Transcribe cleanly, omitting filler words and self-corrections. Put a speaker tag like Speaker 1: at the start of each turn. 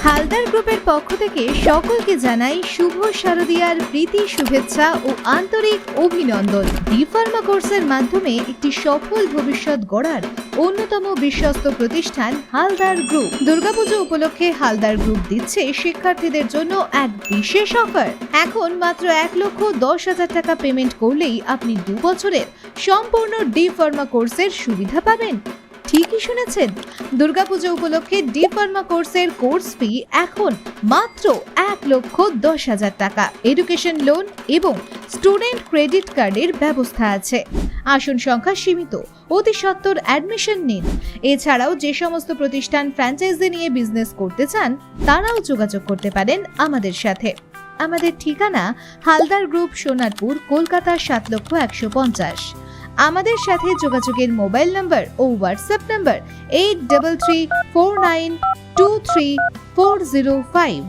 Speaker 1: হালদার গ্রুপের পক্ষ থেকে সকলকে জানাই শুভ শারদীয়ার প্রীতি শুভেচ্ছা ও আন্তরিক অভিনন্দন। ডি ফার্মা কোর্সের মাধ্যমে একটি সফল ভবিষ্যৎ গড়ার অন্যতম বিশ্বস্ত প্রতিষ্ঠান হালদার গ্রুপ। দুর্গাপুজো উপলক্ষে হালদার গ্রুপ দিচ্ছে শিক্ষার্থীদের জন্য এক বিশেষ অফার। এখন মাত্র 1,10,000 টাকা পেমেন্ট করলেই আপনি 2 বছরের সম্পূর্ণ ডি ফার্মা কোর্সের সুবিধা পাবেন। ঠিকই শুনেছেন, দুর্গাপুজো উপলক্ষে ডি ফার্মা কোর্সের কোর্স ফি এখন মাত্র 1,10,000 টাকা। এডুকেশন লোন এবং স্টুডেন্ট ক্রেডিট কার্ডের ব্যবস্থা আছে। আসন সংখ্যা সীমিত, অতি সত্বর অ্যাডমিশন নিন। এছাড়াও যে সমস্ত প্রতিষ্ঠান ফ্র্যাঞ্চাইজি নিয়ে বিজনেস করতে চান তারাও যোগাযোগ করতে পারেন আমাদের সাথে। আমাদের ঠিকানা হালদার গ্রুপ, সোনারপুর, কলকাতা 7,150,000। আমাদের সাথে যোগাযোগের মোবাইল নাম্বার ও হোয়াটসঅ্যাপ নাম্বার 8334923405।